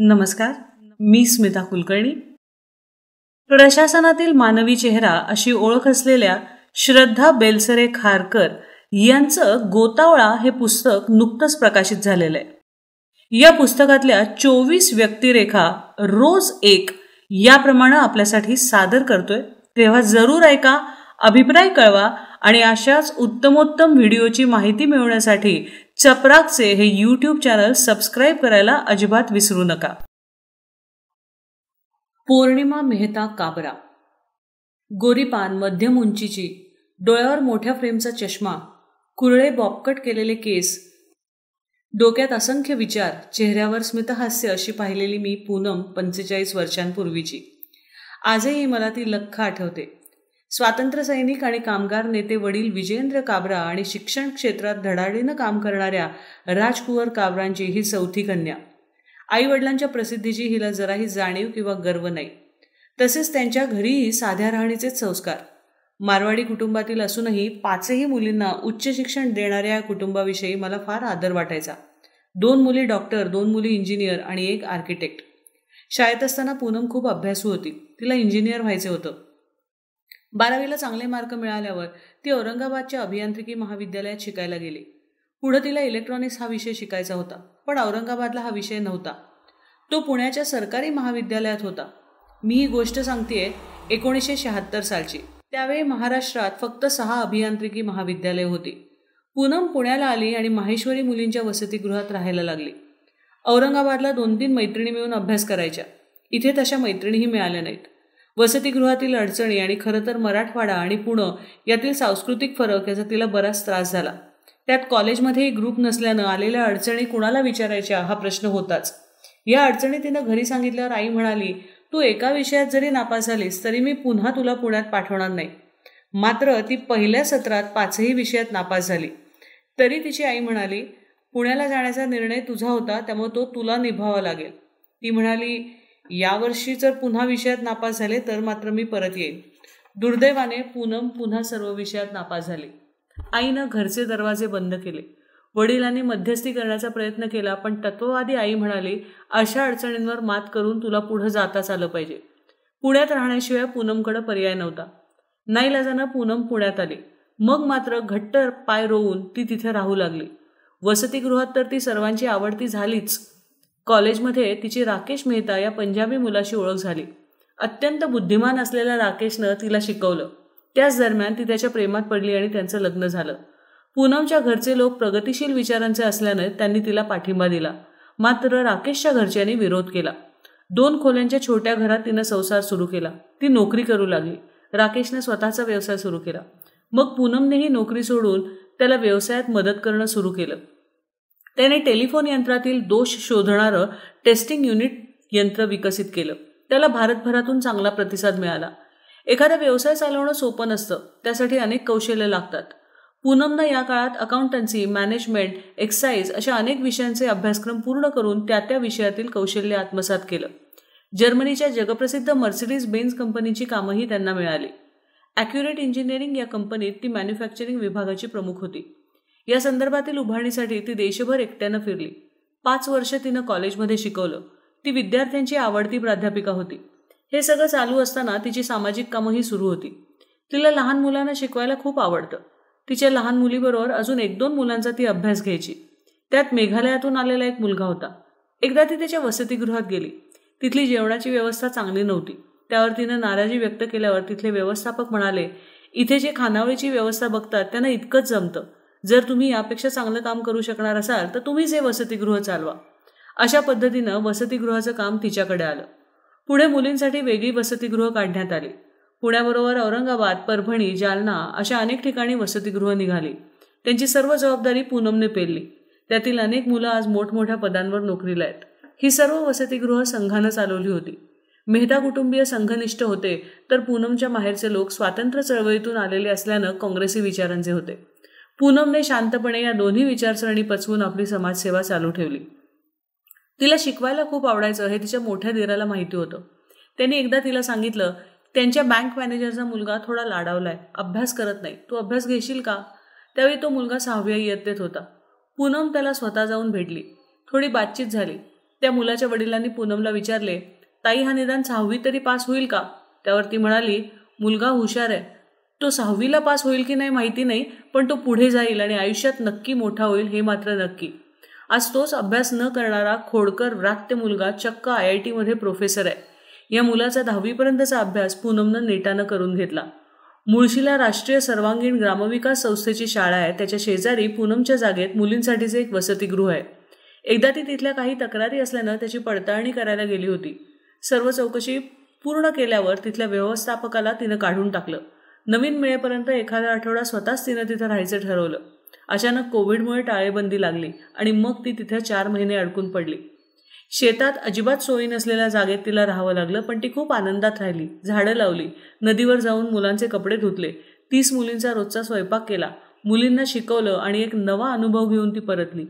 नमस्कार, मी स्मिता कुलकर्णी. प्रशासनातील मानवी चेहरा अशी ओळख असलेल्या श्रद्धा बेलसरे खारकर यांचं गोतावळा हे पुस्तक नुकतंच प्रकाशित झालेलं आहे. या पुस्तकातल्या 24 व्यक्तिरेखा रोज एक याप्रमाणे आपल्यासाठी सादर करतोय. तेव्हा जरूर ऐका, अभिप्राय कळवा आणि अशाच उत्तमोत्तम व्हिडिओची माहिती मिळवण्यासाठी चपराकचे हे यूट्यूब चॅनल सबस्क्राईब करायला अजिबात विसरू नका. पौर्णिमा मेहता काबरा. गोरीपान, मध्यम उंचीची, डोळ्यावर मोठ्या फ्रेमचा चष्मा, कुरळे बॉबकट केलेले केस, डोक्यात असंख्य विचार, चेहऱ्यावर स्मितहास्य अशी पाहिलेली मी पूनम 45 वर्षांपूर्वीची. आजही मला ती लख्ख आठवते. स्वातंत्र्य सैनिक आणि कामगार नेते वडील विजेंद्र काबरा आणि शिक्षण क्षेत्रात धडाडीनं काम करणाऱ्या राजकुंवर काबरांची ही चौथी कन्या. आई वडिलांच्या प्रसिद्धीची हिला जराही जाणीव किंवा गर्व नाही. तसेच त्यांच्या घरीही साध्या राहणीचेच संस्कार. मारवाडी कुटुंबातील असूनही 5ही मुलींना उच्च शिक्षण देणाऱ्या कुटुंबाविषयी मला फार आदर वाटायचा. 2 मुली डॉक्टर, 2 मुली इंजिनियर आणि 1 आर्किटेक्ट. शाळेत असताना पूनम खूप अभ्यासू होती. तिला इंजिनियर व्हायचे होतं. 12वीला चांगले मार्क मिळाल्यावर ती औरंगाबादच्या अभियांत्रिकी महाविद्यालयात शिकायला गेली. पुढे तिला इलेक्ट्रॉनिक्स हा विषय शिकायचा होता, पण औरंगाबादला हा विषय नव्हता. तो पुण्याच्या सरकारी महाविद्यालयात होता. मी ही गोष्ट सांगतेय 1976 सालची. त्यावेळी महाराष्ट्रात फक्त 6 अभियांत्रिकी महाविद्यालय होती. पूनम पुण्याला आली आणि माहेश्वरी मुलींच्या वसतिगृहात राहायला लागली. औरंगाबादला 2-3 मैत्रिणी मिळून अभ्यास करायच्या. इथे तशा मैत्रिणीही मिळाल्या नाहीत. वसतिगृहातील अडचणी आणि खरं तर मराठवाडा आणि पुणे यातील सांस्कृतिक फरक याचा तिला बराच त्रास झाला. त्यात कॉलेजमध्येही ग्रुप नसल्यानं आलेल्या अडचणी कुणाला विचारायच्या हा प्रश्न होताच. या अडचणी तिनं घरी सांगितल्यावर आई म्हणाली, तू एका विषयात जरी नापास झालीस तरी मी पुन्हा तुला पुण्यात पाठवणार नाही. मात्र ती पहिल्या सत्रात 5ही विषयात नापास झाली. तरी तिची आई म्हणाली, पुण्याला जाण्याचा निर्णय तुझा होता, त्यामुळे तो तुला निभावावा लागेल. ती म्हणाली, यावर्षी जर पुन्हा विषयात नापास झाले तर मात्र मी परत येईन. दुर्दैवाने पूनम पुन्हा सर्व विषयात नापास झाली. आईनं घरचे दरवाजे बंद केले. वडिलांनी मध्यस्थी करण्याचा प्रयत्न केला, पण तत्ववादी आई म्हणाली, अशा अडचणींवर मात करून तुला पुढे जाताच आलं पाहिजे. पुण्यात राहण्याशिवाय पूनमकडे पर्याय नव्हता. नाईलाजानं पूनम पुण्यात आली. मग मात्र घट्ट पाय रोवून ती तिथे राहू लागली. वसतिगृहात तर ती सर्वांची आवडती झालीच. कॉलेजमध्ये तिची राकेश मेहता या पंजाबी मुलाशी ओळख झाली. अत्यंत बुद्धिमान असलेल्या राकेशनं तिला शिकवलं. त्याच दरम्यान ती त्याच्या प्रेमात पडली आणि त्यांचं लग्न झालं. पूनमच्या घरचे लोक प्रगतिशील विचारांचे असल्याने त्यांनी तिला पाठिंबा दिला. मात्र राकेशच्या घरच्यांनी विरोध केला. 2 खोल्यांच्या छोट्या घरात तिनं संसार सुरू केला. ती नोकरी करू लागली. राकेशने स्वतःचा व्यवसाय सुरू केला. मग पूनमनेही नोकरी सोडून त्याला व्यवसायात मदत करणं सुरू केलं. त्याने टेलिफोन यंत्रातील दोष शोधणारं टेस्टिंग युनिट यंत्र विकसित केलं. त्याला भारतभरातून चांगला प्रतिसाद मिळाला. एखादा व्यवसाय चालवणं सोपं नसतं, त्यासाठी अनेक कौशल्य लागतात. पूनमनं या काळात अकाउंटन्सी, मॅनेजमेंट, एक्साईज अशा अनेक विषयांचे अभ्यासक्रम पूर्ण करून त्या विषयातील कौशल्य आत्मसात केलं. जर्मनीच्या जगप्रसिद्ध मर्सिडीज बेन्झ कंपनीची कामंही त्यांना मिळाली. ॲक्युरेट इंजिनिअरिंग या कंपनीत ती मॅन्युफॅक्चरिंग विभागाची प्रमुख होती. या संदर्भातील उभारणीसाठी ती देशभर एकट्यानं फिरली. 5 वर्ष तिनं कॉलेजमध्ये शिकवलं. ती विद्यार्थ्यांची आवडती प्राध्यापिका होती. हे सगळं चालू असताना तिची सामाजिक कामंही सुरू होती. तिला लहान मुलांना शिकवायला खूप आवडतं. तिच्या लहान मुलीबरोबर अजून 1-2 मुलांचा ती अभ्यास घ्यायची. त्यात मेघालयातून आलेला एक मुलगा होता. एकदा ती त्याच्या वसतिगृहात गेली. तिथली जेवणाची व्यवस्था चांगली नव्हती. त्यावर तिनं नाराजी व्यक्त केल्यावर तिथले व्यवस्थापक म्हणाले, इथे जे खानावळीची व्यवस्था बघतात त्यांना इतकंच जमतं. जर तुम्ही यापेक्षा चांगलं काम करू शकणार असाल तर तुम्हीच हे वसतिगृह चालवा. अशा पद्धतीनं वसतिगृहाचं काम तिच्याकडे आलं. पुढे मुलींसाठी वेगळी वसतिगृह काढण्यात आली. पुण्याबरोबर औरंगाबाद, परभणी, जालना अशा अनेक ठिकाणी वसतिगृह निघाली. त्यांची सर्व जबाबदारी पूनमने पेलली. त्यातील अनेक मुलं आज मोठमोठ्या पदांवर नोकरीला आहेत. ही सर्व वसतिगृह संघानं चालवली होती. मेहता कुटुंबीय संघनिष्ठ होते, तर पूनमच्या माहेरचे लोक स्वातंत्र्य चळवळीतून आलेले असल्यानं काँग्रेसी विचारांचे होते. पूनमने शांतपणे या दोन्ही विचारसरणी पचवून आपली समाजसेवा चालू ठेवली. तिला शिकवायला खूप आवडायचं हे तिच्या मोठ्या दिराला माहिती होतं. त्यांनी एकदा तिला सांगितलं, त्यांच्या बँक मॅनेजरचा मुलगा थोडा लाडावलाय, अभ्यास करत नाही, तू अभ्यास घेशील का? त्यावेळी तो मुलगा 6व्या इयत्तेत होता. पूनम त्याला स्वतः जाऊन भेटली. थोडी बातचीत झाली. त्या मुलाच्या वडिलांनी पूनमला विचारले, ताई हा निदान 6वी तरी पास होईल का? त्यावर ती म्हणाली, मुलगा हुशार आहे, तो 6वीला पास होईल की नाही माहिती नाही, पण तो पुढे जाईल आणि आयुष्यात नक्की मोठा होईल हे मात्र नक्की. आज तोच अभ्यास न करणारा खोडकर व्रात्य मुलगा चक्क IIT मध्ये प्रोफेसर आहे. या मुलाचा 10वीपर्यंतचा अभ्यास पूनमनं नेटानं करून घेतला. मुळशीला राष्ट्रीय सर्वांगीण ग्रामविकास संस्थेची शाळा आहे. त्याच्या शेजारी पूनमच्या जागेत मुलींसाठीचे एक वसतिगृह आहे. एकदा ती तिथल्या काही तक्रारी असल्यानं त्याची पडताळणी करायला गेली होती. सर्व चौकशी पूर्ण केल्यावर तिथल्या व्यवस्थापकाला तिनं काढून टाकलं. नवीन मिळेपर्यंत एखादा आठवडा स्वतःच तिनं तिथं राहायचं ठरवलं. अचानक कोविडमुळे टाळेबंदी लागली आणि मग ती तिथे 4 महिने अडकून पडली. शेतात अजिबात सोयी नसलेल्या जागेत तिला राहावं लागलं, पण ती खूप आनंदात राहिली. झाडं लावली, नदीवर जाऊन मुलांचे कपडे धुतले, 30 मुलींचा रोजचा स्वयंपाक केला, मुलींना शिकवलं आणि एक नवा अनुभव घेऊन ती परतली.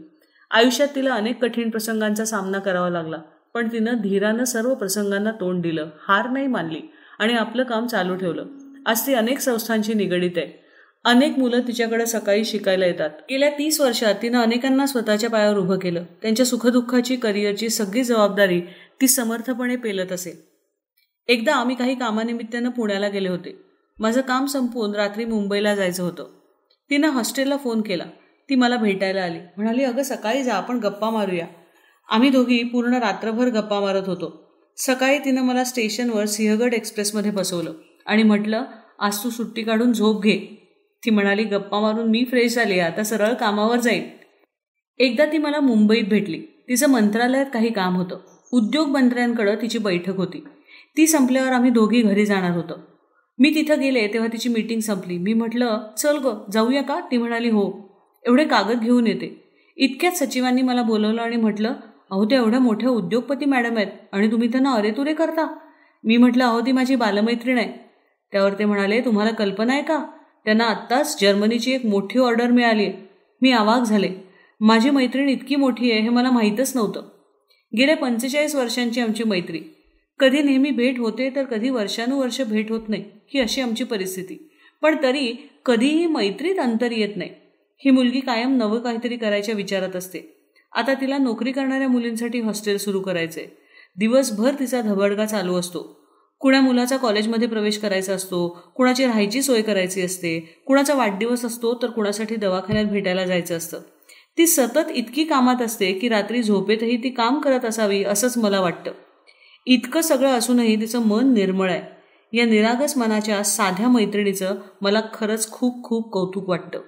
आयुष्यात तिला अनेक कठीण प्रसंगांचा सामना करावा लागला, पण तिनं धीरानं सर्व प्रसंगांना तोंड दिलं, हार नाही मानली आणि आपलं काम चालू ठेवलं. आज ती अनेक संस्थांशी निगडीत आहे. अनेक मुलं तिच्याकडे सकाळी शिकायला येतात. गेल्या 30 वर्षात तिनं अनेकांना स्वतःच्या पायावर उभं केलं. त्यांच्या सुखदुःखाची, करिअरची सगळी जबाबदारी ती समर्थपणे पेलत असेल. एकदा आम्ही काही कामानिमित्तानं पुण्याला गेले होते. माझं काम संपवून रात्री मुंबईला जायचं होतं. तिनं हॉस्टेलला फोन केला. ती मला भेटायला आली. म्हणाली, अगं सकाळी जा, आपण गप्पा मारूया. आम्ही दोघी पूर्ण रात्रभर गप्पा मारत होतो. सकाळी तिनं मला स्टेशनवर सिंहगड एक्सप्रेसमध्ये बसवलं आणि म्हटलं, आज तू सुट्टी काढून झोप घे. ती म्हणाली, गप्पा मारून मी फ्रेश झाली, आता सरळ कामावर जाईल. एकदा ती मला मुंबईत भेटली. तिचं मंत्रालयात काही काम होतं. उद्योग मंत्र्यांकडं तिची बैठक होती. ती संपल्यावर आम्ही दोघी घरी जाणार होतो. मी तिथं गेले तेव्हा तिची मीटिंग संपली. मी म्हटलं, चल ग जाऊया का? ती म्हणाली, हो, एवढे कागद घेऊन येते. इतक्यात सचिवांनी मला बोलवलं आणि म्हटलं, अहो त्या एवढ्या मोठ्या उद्योगपती मॅडम आहेत आणि तुम्ही त्यांना अरेतुरे करता. मी म्हटलं, अहो ती माझी बालमैत्रीण आहे. त्यावर ते म्हणाले, तुम्हाला कल्पना आहे का, त्यांना आत्ताच जर्मनीची एक मोठी ऑर्डर मिळाली आहे. मी अवाक झाले. माझी मैत्रीण इतकी मोठी आहे हे मला माहीतच नव्हतं. गेल्या 45 वर्षांची आमची मैत्री. कधी नेहमी भेट होते तर कधी वर्षानुवर्ष भेट होत नाही, ही अशी आमची परिस्थिती. पण तरी कधीही मैत्रीत अंतर येत नाही. ही मुलगी कायम नवं काहीतरी करायच्या विचारात असते. आता तिला नोकरी करणाऱ्या मुलींसाठी हॉस्टेल सुरू करायचंय. दिवसभर तिचा धबडगा चालू असतो. कुणा मुलाचा कॉलेजमध्ये प्रवेश करायचा असतो, कुणाची राहायची सोय करायची असते, कुणाचा वाढदिवस असतो तर कुणासाठी दवाखान्यात भेटायला जायचं असतं. ती सतत इतकी कामात असते की रात्री झोपेतही ती काम करत असावी असंच मला वाटतं. इतकं सगळं असूनही तिचं मन निर्मळ आहे. या निरागस मनाच्या साध्या मैत्रिणीचं मला खरंच खूप खूप कौतुक वाटतं.